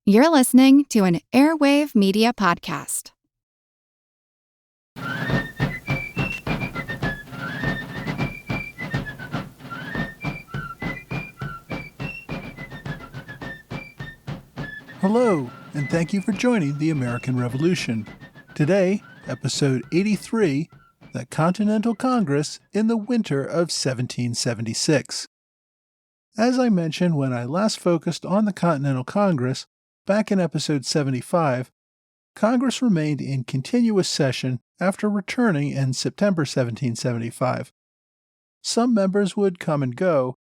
You're listening to an Airwave Media Podcast. Hello, and thank you for joining the American Revolution. Today, episode 83, the Continental Congress in the winter of 1776. As I mentioned when I last focused on the Continental Congress, back in episode 75, Congress remained in continuous session after returning in September 1775. Some members would come and go,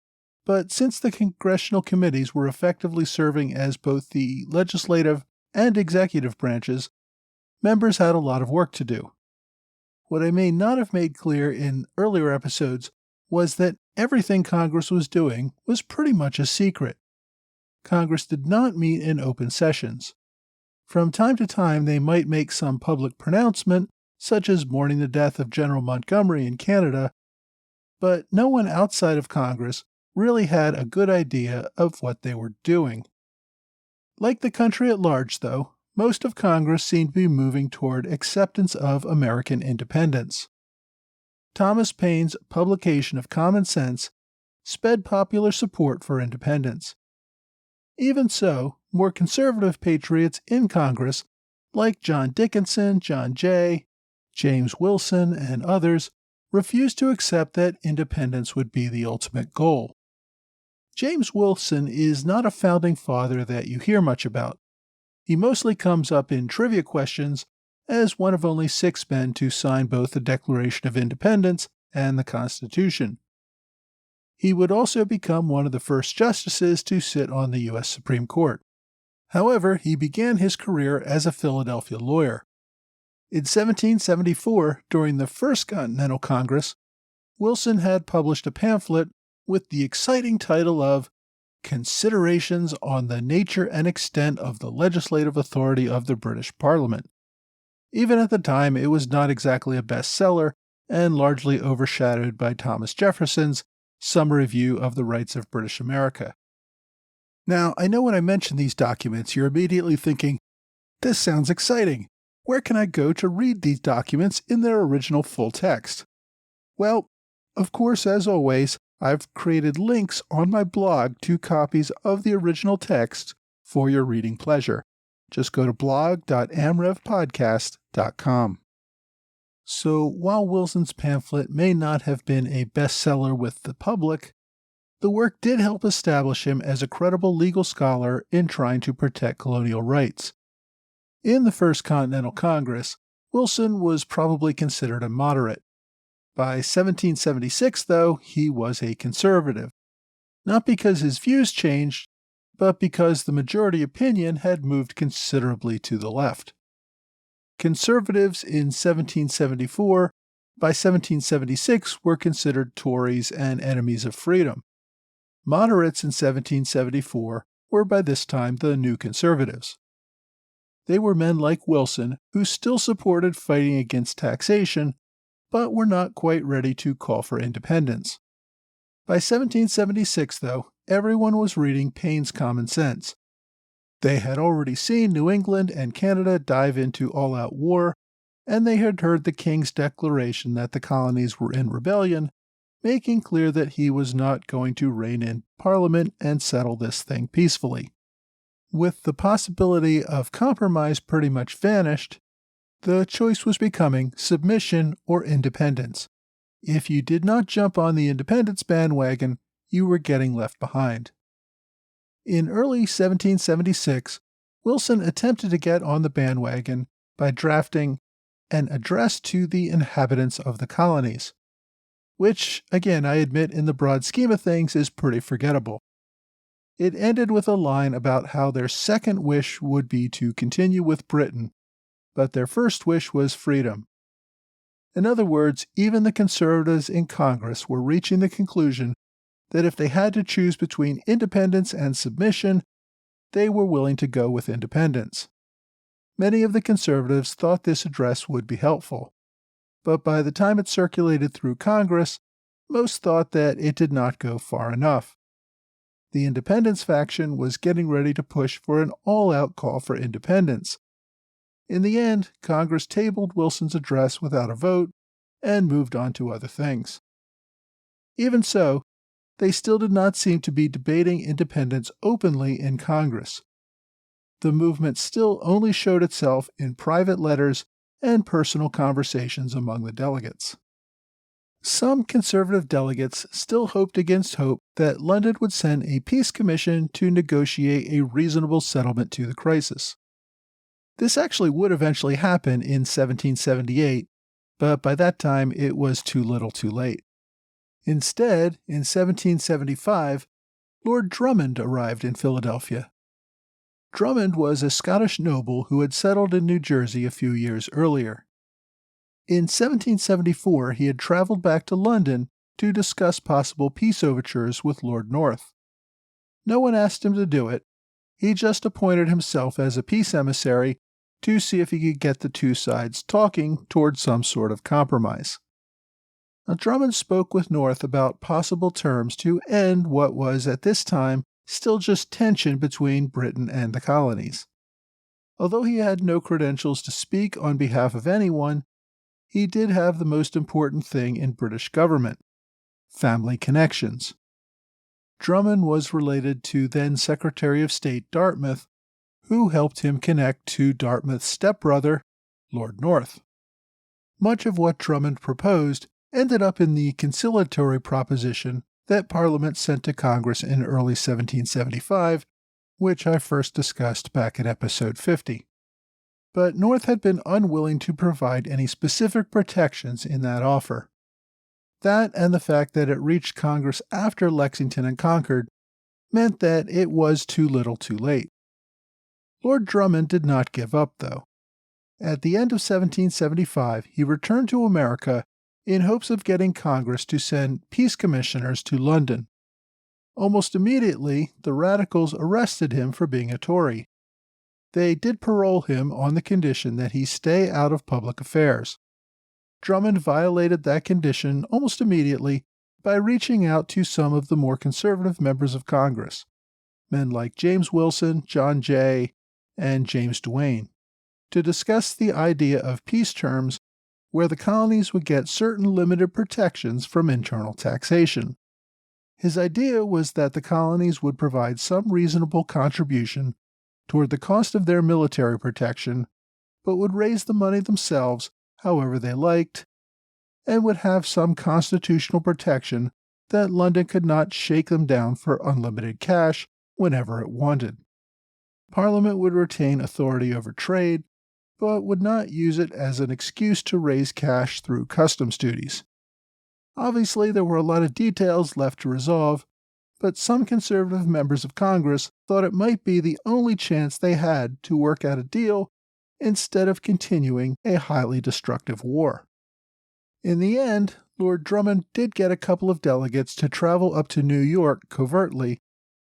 but since the congressional committees were effectively serving as both the legislative and executive branches, members had a lot of work to do. What I may not have made clear in earlier episodes was that everything Congress was doing was pretty much a secret. Congress did not meet in open sessions. From time to time, they might make some public pronouncement, such as mourning the death of General Montgomery in Canada, but no one outside of Congress really had a good idea of what they were doing. Like the country at large, though, most of Congress seemed to be moving toward acceptance of American independence. Thomas Paine's publication of Common Sense sped popular support for independence. Even so, more conservative patriots in Congress, like John Dickinson, John Jay, James Wilson, and others, refused to accept that independence would be the ultimate goal. James Wilson is not a founding father that you hear much about. He mostly comes up in trivia questions as one of only 6 men to sign both the Declaration of Independence and the Constitution. He would also become one of the first justices to sit on the U.S. Supreme Court. However, he began his career as a Philadelphia lawyer. In 1774, during the First Continental Congress, Wilson had published a pamphlet with the exciting title of Considerations on the Nature and Extent of the Legislative Authority of the British Parliament. Even at the time, it was not exactly a bestseller and largely overshadowed by Thomas Jefferson's Summary View of the Rights of British America. Now, I know when I mention these documents, you're immediately thinking, this sounds exciting. Where can I go to read these documents in their original full text? Well, of course, as always, I've created links on my blog to copies of the original text for your reading pleasure. Just go to blog.amrevpodcast.com. So while Wilson's pamphlet may not have been a bestseller with the public, the work did help establish him as a credible legal scholar in trying to protect colonial rights. In the First Continental Congress, Wilson was probably considered a moderate. By 1776, though, he was a conservative, not because his views changed, but because the majority opinion had moved considerably to the left. Conservatives in 1774, by 1776, were considered Tories and enemies of freedom. Moderates in 1774 were by this time the new conservatives. They were men like Wilson who still supported fighting against taxation, but were not quite ready to call for independence. By 1776, though, everyone was reading Paine's Common Sense. They had already seen New England and Canada dive into all-out war, and they had heard the King's declaration that the colonies were in rebellion, making clear that he was not going to rein in Parliament and settle this thing peacefully. With the possibility of compromise pretty much vanished, the choice was becoming submission or independence. If you did not jump on the independence bandwagon, you were getting left behind. In early 1776, Wilson attempted to get on the bandwagon by drafting an address to the inhabitants of the colonies, which, again, I admit in the broad scheme of things is pretty forgettable. It ended with a line about how their second wish would be to continue with Britain, but their first wish was freedom. In other words, even the conservatives in Congress were reaching the conclusion that if they had to choose between independence and submission, they were willing to go with independence. Many of the conservatives thought this address would be helpful, but by the time it circulated through Congress, most thought that it did not go far enough. The independence faction was getting ready to push for an all-out call for independence. In the end, Congress tabled Wilson's address without a vote and moved on to other things. Even so, they still did not seem to be debating independence openly in Congress. The movement still only showed itself in private letters and personal conversations among the delegates. Some conservative delegates still hoped against hope that London would send a peace commission to negotiate a reasonable settlement to the crisis. This actually would eventually happen in 1778, but by that time it was too little too late. Instead, in 1775, Lord Drummond arrived in Philadelphia. Drummond was a Scottish noble who had settled in New Jersey a few years earlier. In 1774, he had traveled back to London to discuss possible peace overtures with Lord North. No one asked him to do it. He just appointed himself as a peace emissary to see if he could get the two sides talking toward some sort of compromise. Now, Drummond spoke with North about possible terms to end what was, at this time, still just tension between Britain and the colonies. Although he had no credentials to speak on behalf of anyone, he did have the most important thing in British government: family connections. Drummond was related to then Secretary of State Dartmouth, who helped him connect to Dartmouth's stepbrother, Lord North. Much of what Drummond proposed ended up in the conciliatory proposition that Parliament sent to Congress in early 1775, which I first discussed back in episode 50. But North had been unwilling to provide any specific protections in that offer. That and the fact that it reached Congress after Lexington and Concord meant that it was too little too late. Lord Drummond did not give up, though. At the end of 1775, he returned to America in hopes of getting Congress to send peace commissioners to London. Almost immediately, the radicals arrested him for being a Tory. They did parole him on the condition that he stay out of public affairs. Drummond violated that condition almost immediately by reaching out to some of the more conservative members of Congress, men like James Wilson, John Jay, and James Duane, to discuss the idea of peace terms where the colonies would get certain limited protections from internal taxation. His idea was that the colonies would provide some reasonable contribution toward the cost of their military protection, but would raise the money themselves however they liked, and would have some constitutional protection that London could not shake them down for unlimited cash whenever it wanted. Parliament would retain authority over trade, but would not use it as an excuse to raise cash through customs duties. Obviously, there were a lot of details left to resolve, but some conservative members of Congress thought it might be the only chance they had to work out a deal instead of continuing a highly destructive war. In the end, Lord Drummond did get a couple of delegates to travel up to New York covertly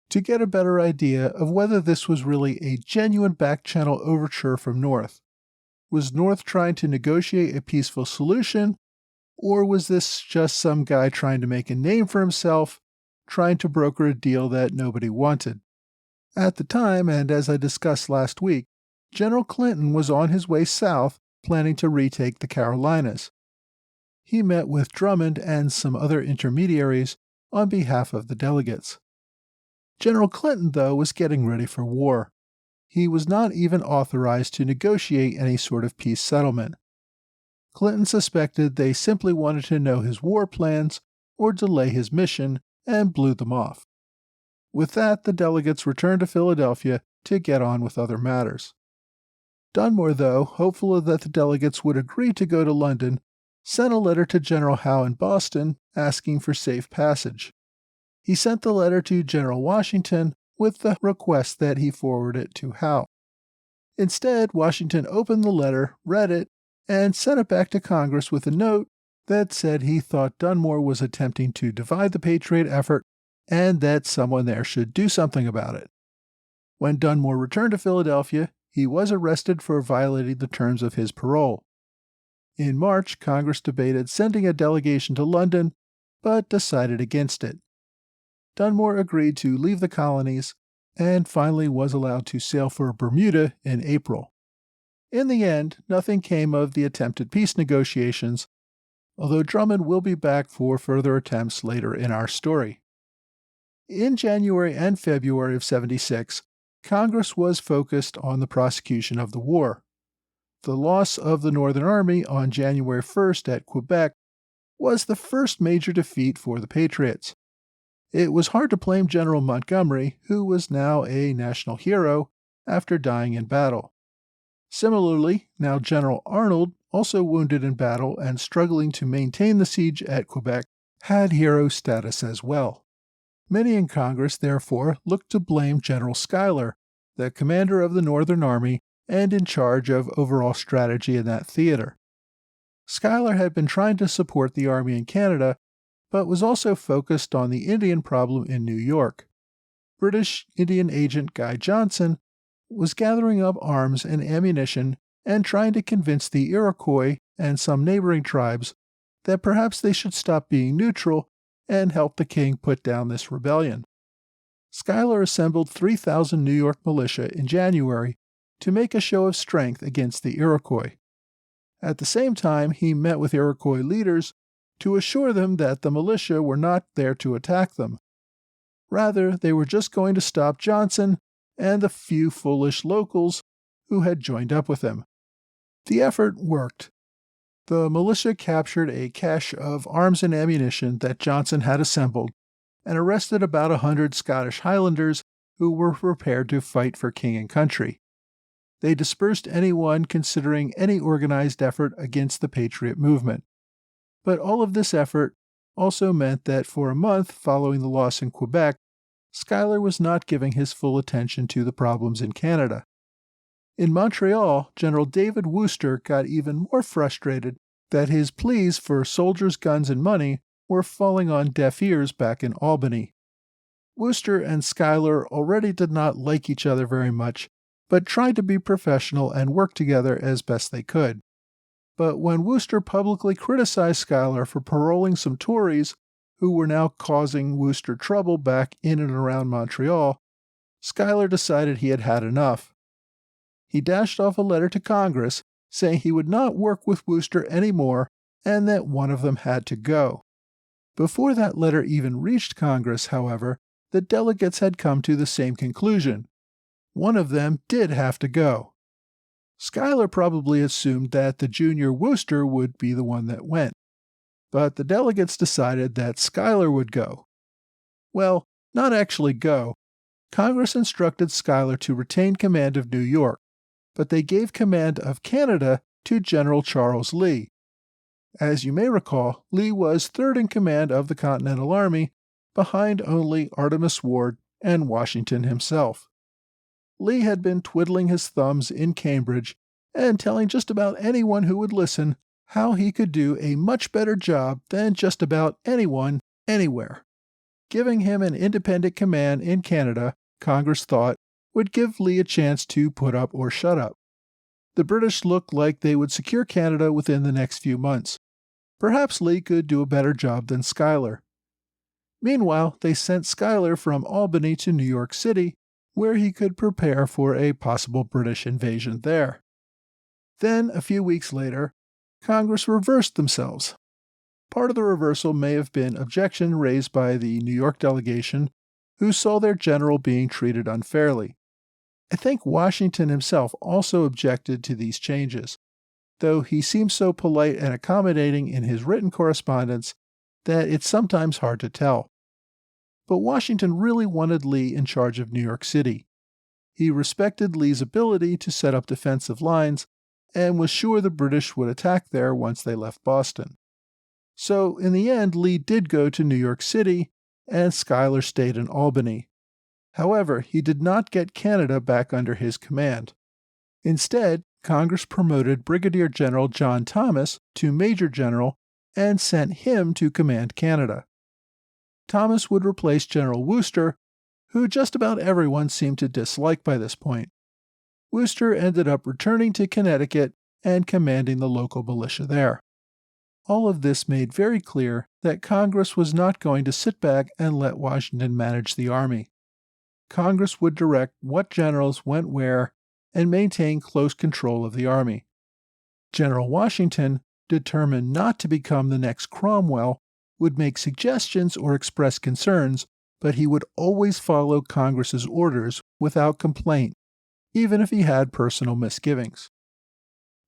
to get a better idea of whether this was really a genuine back-channel overture from North. Was North trying to negotiate a peaceful solution, or was this just some guy trying to make a name for himself, trying to broker a deal that nobody wanted? At the time, and as I discussed last week, General Clinton was on his way south planning to retake the Carolinas. He met with Drummond and some other intermediaries on behalf of the delegates. General Clinton, though, was getting ready for war. He was not even authorized to negotiate any sort of peace settlement. Clinton suspected they simply wanted to know his war plans or delay his mission, and blew them off. With that, the delegates returned to Philadelphia to get on with other matters. Dunmore, though, hopeful that the delegates would agree to go to London, sent a letter to General Howe in Boston asking for safe passage. He sent the letter to General Washington with the request that he forward it to Howe. Instead, Washington opened the letter, read it, and sent it back to Congress with a note that said he thought Dunmore was attempting to divide the Patriot effort and that someone there should do something about it. When Dunmore returned to Philadelphia, he was arrested for violating the terms of his parole. In March, Congress debated sending a delegation to London, but decided against it. Dunmore agreed to leave the colonies and finally was allowed to sail for Bermuda in April. In the end, nothing came of the attempted peace negotiations, although Drummond will be back for further attempts later in our story. In January and February of 76, Congress was focused on the prosecution of the war. The loss of the Northern Army on January 1st at Quebec was the first major defeat for the Patriots. It was hard to blame General Montgomery, who was now a national hero after dying in battle. Similarly, now General Arnold, also wounded in battle and struggling to maintain the siege at Quebec, had hero status as well. Many in Congress, therefore, looked to blame General Schuyler, the commander of the Northern Army and in charge of overall strategy in that theater. Schuyler had been trying to support the Army in Canada, but was also focused on the Indian problem in New York. British Indian agent Guy Johnson was gathering up arms and ammunition and trying to convince the Iroquois and some neighboring tribes that perhaps they should stop being neutral and help the king put down this rebellion. Schuyler assembled 3,000 New York militia in January to make a show of strength against the Iroquois. At the same time, he met with Iroquois leaders to assure them that the militia were not there to attack them. Rather, they were just going to stop Johnson and the few foolish locals who had joined up with him. The effort worked. The militia captured a cache of arms and ammunition that Johnson had assembled and arrested about 100 Scottish Highlanders who were prepared to fight for king and country. They dispersed anyone considering any organized effort against the Patriot movement. But all of this effort also meant that for a month following the loss in Quebec, Schuyler was not giving his full attention to the problems in Canada. In Montreal, General David Wooster got even more frustrated that his pleas for soldiers, guns, and money were falling on deaf ears back in Albany. Wooster and Schuyler already did not like each other very much, but tried to be professional and work together as best they could. But when Wooster publicly criticized Schuyler for paroling some Tories who were now causing Wooster trouble back in and around Montreal, Schuyler decided he had had enough. He dashed off a letter to Congress saying he would not work with Wooster anymore and that one of them had to go. Before that letter even reached Congress, however, the delegates had come to the same conclusion. One of them did have to go. Schuyler probably assumed that the junior Wooster would be the one that went, but the delegates decided that Schuyler would go. Well, not actually go. Congress instructed Schuyler to retain command of New York, but they gave command of Canada to General Charles Lee. As you may recall, Lee was third in command of the Continental Army, behind only Artemas Ward and Washington himself. Lee had been twiddling his thumbs in Cambridge and telling just about anyone who would listen how he could do a much better job than just about anyone, anywhere. Giving him an independent command in Canada, Congress thought, would give Lee a chance to put up or shut up. The British looked like they would secure Canada within the next few months. Perhaps Lee could do a better job than Schuyler. Meanwhile, they sent Schuyler from Albany to New York City, where he could prepare for a possible British invasion there. Then, a few weeks later, Congress reversed themselves. Part of the reversal may have been objection raised by the New York delegation, who saw their general being treated unfairly. I think Washington himself also objected to these changes, though he seems so polite and accommodating in his written correspondence that it's sometimes hard to tell. But Washington really wanted Lee in charge of New York City. He respected Lee's ability to set up defensive lines and was sure the British would attack there once they left Boston. So, in the end, Lee did go to New York City, and Schuyler stayed in Albany. However, he did not get Canada back under his command. Instead, Congress promoted Brigadier General John Thomas to Major General and sent him to command Canada. Thomas would replace General Wooster, who just about everyone seemed to dislike by this point. Wooster ended up returning to Connecticut and commanding the local militia there. All of this made very clear that Congress was not going to sit back and let Washington manage the army. Congress would direct what generals went where and maintain close control of the army. General Washington, determined not to become the next Cromwell, would make suggestions or express concerns, but he would always follow Congress's orders without complaint, even if he had personal misgivings.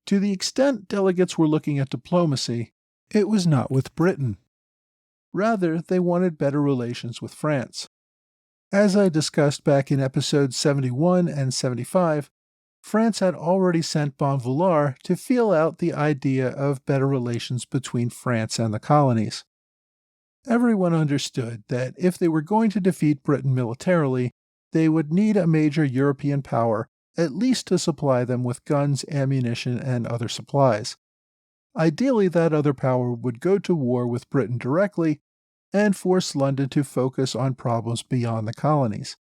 To the extent delegates were looking at diplomacy, it was not with Britain. Rather, they wanted better relations with France. As I discussed back in episodes 71 and 75, France had already sent Bonvillars to feel out the idea of better relations between France and the colonies. Everyone understood that if they were going to defeat Britain militarily, they would need a major European power, at least to supply them with guns, ammunition, and other supplies. Ideally, that other power would go to war with Britain directly and force London to focus on problems beyond the colonies.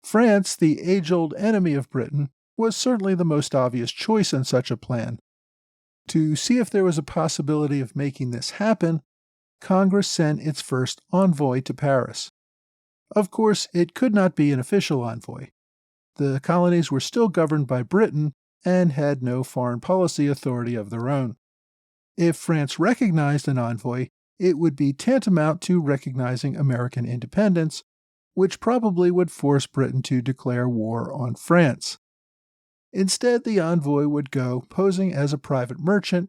France, the age-old enemy of Britain, was certainly the most obvious choice in such a plan. To see if there was a possibility of making this happen, Congress sent its first envoy to Paris. Of course, it could not be an official envoy. The colonies were still governed by Britain and had no foreign policy authority of their own. If France recognized an envoy, it would be tantamount to recognizing American independence, which probably would force Britain to declare war on France. Instead, the envoy would go posing as a private merchant,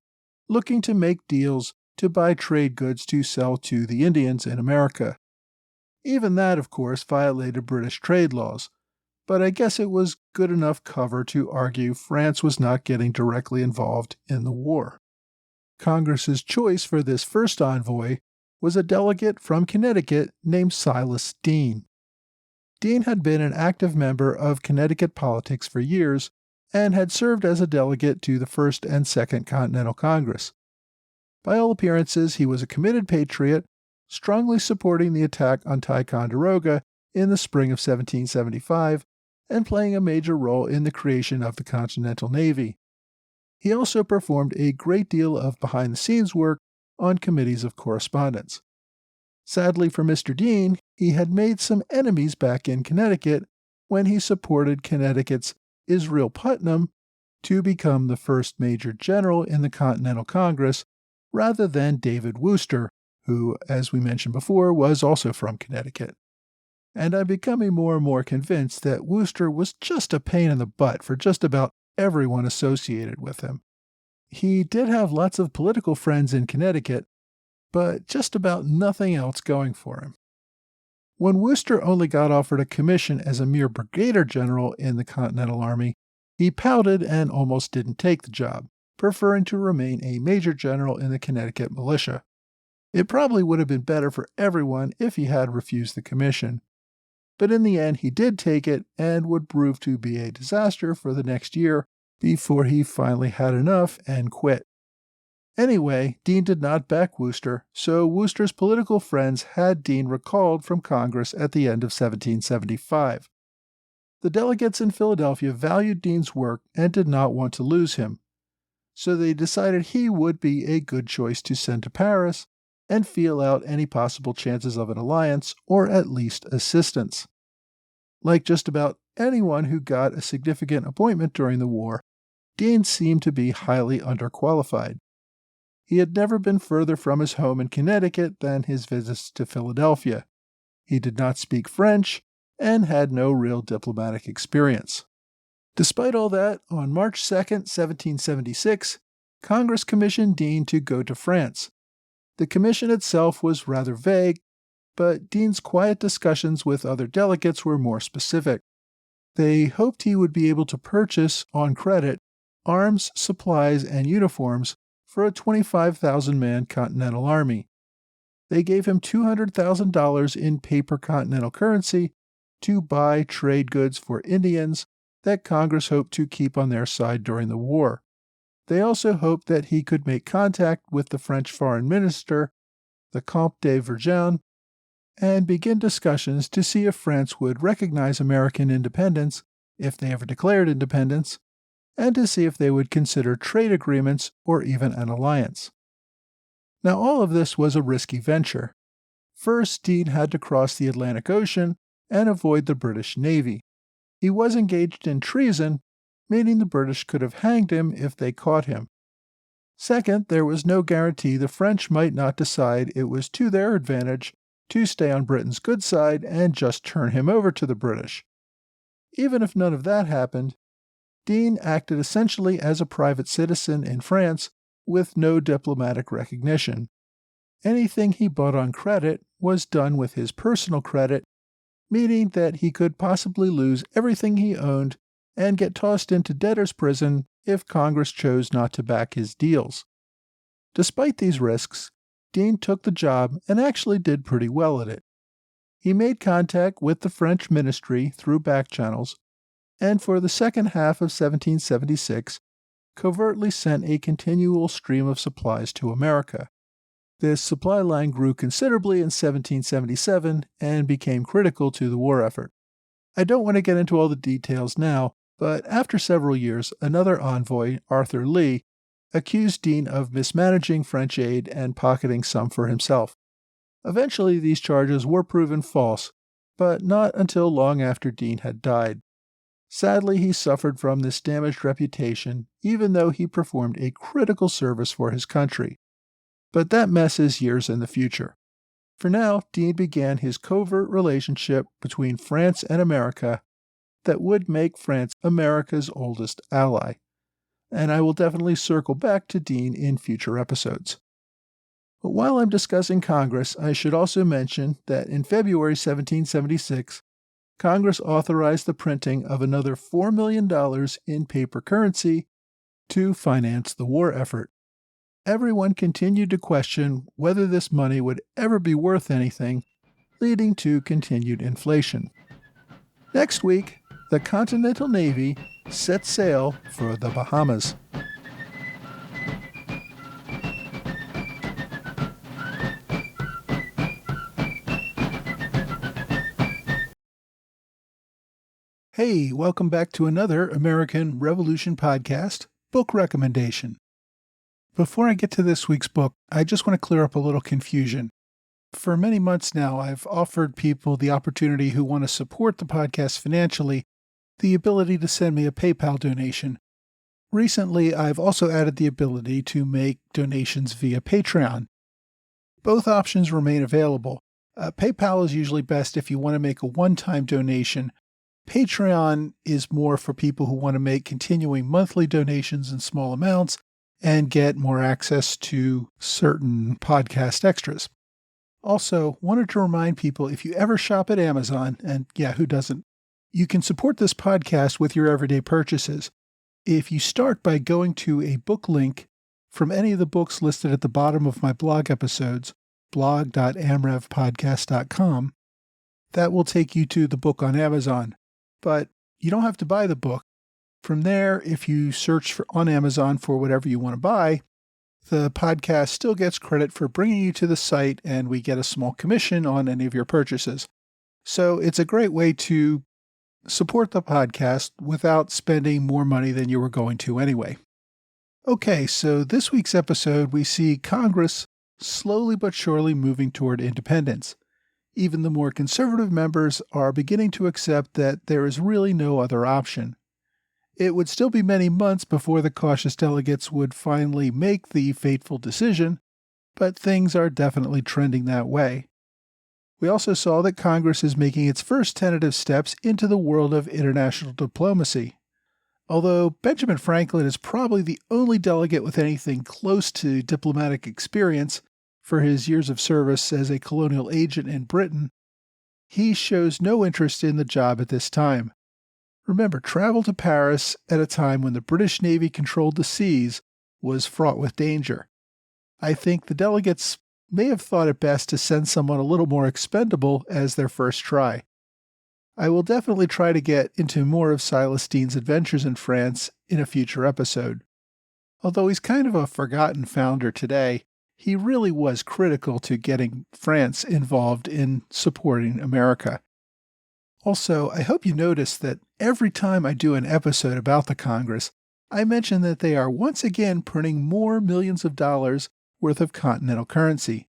looking to make deals to buy trade goods to sell to the Indians in America. Even that, of course, violated British trade laws, but I guess it was good enough cover to argue France was not getting directly involved in the war. Congress's choice for this first envoy was a delegate from Connecticut named Silas Deane. Deane had been an active member of Connecticut politics for years and had served as a delegate to the First and Second Continental Congress. By all appearances, he was a committed patriot, strongly supporting the attack on Ticonderoga in the spring of 1775 and playing a major role in the creation of the Continental Navy. He also performed a great deal of behind-the-scenes work on committees of correspondence. Sadly for Mr. Deane, he had made some enemies back in Connecticut when he supported Connecticut's Israel Putnam to become the first major general in the Continental Congress, rather than David Wooster, who, as we mentioned before, was also from Connecticut. And I'm becoming more and more convinced that Wooster was just a pain in the butt for just about everyone associated with him. He did have lots of political friends in Connecticut, but just about nothing else going for him. When Wooster only got offered a commission as a mere brigadier general in the Continental Army, he pouted and almost didn't take the job, preferring to remain a major general in the Connecticut militia. It probably would have been better for everyone if he had refused the commission, but in the end he did take it and would prove to be a disaster for the next year before he finally had enough and quit. Anyway, Deane did not back Wooster, so Wooster's political friends had Deane recalled from Congress at the end of 1775. The delegates in Philadelphia valued Deane's work and did not want to lose him, so they decided he would be a good choice to send to Paris and feel out any possible chances of an alliance or at least assistance. Like just about anyone who got a significant appointment during the war, Deane seemed to be highly underqualified. He had never been further from his home in Connecticut than his visits to Philadelphia. He did not speak French and had no real diplomatic experience. Despite all that, on March 2, 1776, Congress commissioned Deane to go to France. The commission itself was rather vague, but Deane's quiet discussions with other delegates were more specific. They hoped he would be able to purchase, on credit, arms, supplies, and uniforms for a 25,000-man Continental Army. They gave him $200,000 in paper Continental currency to buy trade goods for Indians that Congress hoped to keep on their side during the war. They also hoped that he could make contact with the French foreign minister, the Comte de Vergennes, and begin discussions to see if France would recognize American independence, if they ever declared independence, and to see if they would consider trade agreements or even an alliance. Now, all of this was a risky venture. First, Deane had to cross the Atlantic Ocean and avoid the British Navy. He was engaged in treason, meaning the British could have hanged him if they caught him. Second, there was no guarantee the French might not decide it was to their advantage to stay on Britain's good side and just turn him over to the British. Even if none of that happened, Deane acted essentially as a private citizen in France with no diplomatic recognition. Anything he bought on credit was done with his personal credit, meaning that he could possibly lose everything he owned and get tossed into debtor's prison if Congress chose not to back his deals. Despite these risks, Deane took the job and actually did pretty well at it. He made contact with the French ministry through back channels, and for the second half of 1776, covertly sent a continual stream of supplies to America. This supply line grew considerably in 1777 and became critical to the war effort. I don't want to get into all the details now, but after several years, another envoy, Arthur Lee, accused Deane of mismanaging French aid and pocketing some for himself. Eventually, these charges were proven false, but not until long after Deane had died. Sadly, he suffered from this damaged reputation, even though he performed a critical service for his country. But that mess is years in the future. For now, Deane began his covert relationship between France and America that would make France America's oldest ally. And I will definitely circle back to Deane in future episodes. But while I'm discussing Congress, I should also mention that in February 1776, Congress authorized the printing of another $4 million in paper currency to finance the war effort. Everyone continued to question whether this money would ever be worth anything, leading to continued inflation. Next week, the Continental Navy set sail for the Bahamas. Hey, welcome back to another American Revolution podcast, book recommendation. Before I get to this week's book, I just want to clear up a little confusion. For many months now, I've offered people the opportunity who want to support the podcast financially the ability to send me a PayPal donation. Recently, I've also added the ability to make donations via Patreon. Both options remain available. PayPal is usually best if you want to make a one-time donation. Patreon is more for people who want to make continuing monthly donations in small amounts and get more access to certain podcast extras. Also, wanted to remind people, if you ever shop at Amazon, and yeah, who doesn't, you can support this podcast with your everyday purchases. If you start by going to a book link from any of the books listed at the bottom of my blog episodes, blog.amrevpodcast.com, that will take you to the book on Amazon. But you don't have to buy the book. From there, if you search on Amazon for whatever you want to buy, the podcast still gets credit for bringing you to the site, and we get a small commission on any of your purchases. So it's a great way to support the podcast without spending more money than you were going to anyway. Okay, so this week's episode, we see Congress slowly but surely moving toward independence. Even the more conservative members are beginning to accept that there is really no other option. It would still be many months before the cautious delegates would finally make the fateful decision, but things are definitely trending that way. We also saw that Congress is making its first tentative steps into the world of international diplomacy. Although Benjamin Franklin is probably the only delegate with anything close to diplomatic experience for his years of service as a colonial agent in Britain, he shows no interest in the job at this time. Remember, travel to Paris at a time when the British Navy controlled the seas was fraught with danger. I think the delegates may have thought it best to send someone a little more expendable as their first try. I will definitely try to get into more of Silas Deane's adventures in France in a future episode. Although he's kind of a forgotten founder today, he really was critical to getting France involved in supporting America. Also, I hope you notice that every time I do an episode about the Congress, I mention that they are once again printing more millions of dollars worth of Continental currency.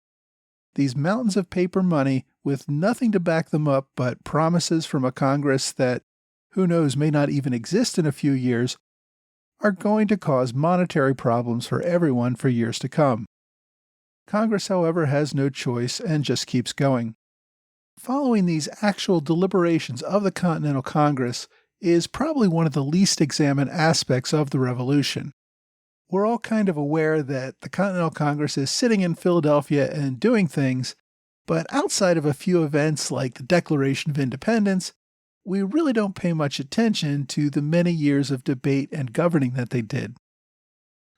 These mountains of paper money with nothing to back them up but promises from a Congress that, who knows, may not even exist in a few years, are going to cause monetary problems for everyone for years to come. Congress, however, has no choice and just keeps going. Following these actual deliberations of the Continental Congress is probably one of the least examined aspects of the Revolution. We're all kind of aware that the Continental Congress is sitting in Philadelphia and doing things, but outside of a few events like the Declaration of Independence, we really don't pay much attention to the many years of debate and governing that they did.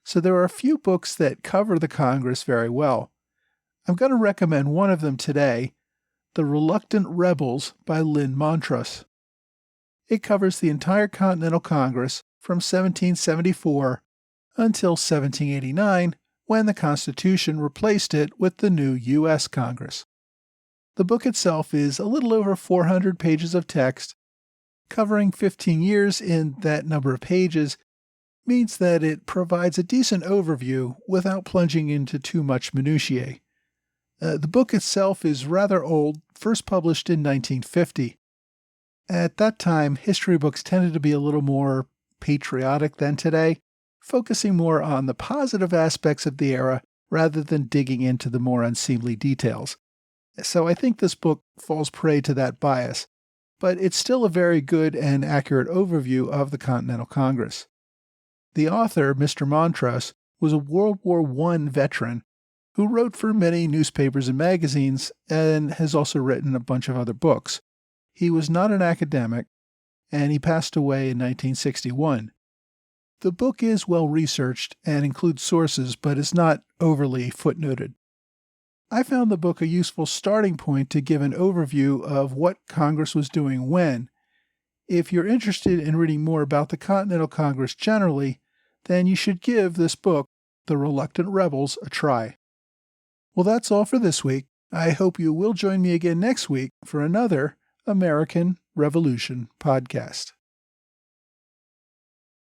So there are a few books that cover the Congress very well. I'm going to recommend one of them today, The Reluctant Rebels by Lynn Montrose. It covers the entire Continental Congress from 1774 until 1789, when the Constitution replaced it with the new U.S. Congress. The book itself is a little over 400 pages of text. Covering 15 years in that number of pages means that it provides a decent overview without plunging into too much minutiae. The book itself is rather old, first published in 1950. At that time, history books tended to be a little more patriotic than today, focusing more on the positive aspects of the era rather than digging into the more unseemly details. So I think this book falls prey to that bias, but it's still a very good and accurate overview of the Continental Congress. The author, Mr. Montrose, was a World War I veteran who wrote for many newspapers and magazines and has also written a bunch of other books. He was not an academic, and he passed away in 1961. The book is well researched and includes sources, but is not overly footnoted. I found the book a useful starting point to give an overview of what Congress was doing when. If you're interested in reading more about the Continental Congress generally, then you should give this book, The Reluctant Rebels, a try. Well, that's all for this week. I hope you will join me again next week for another American Revolution podcast.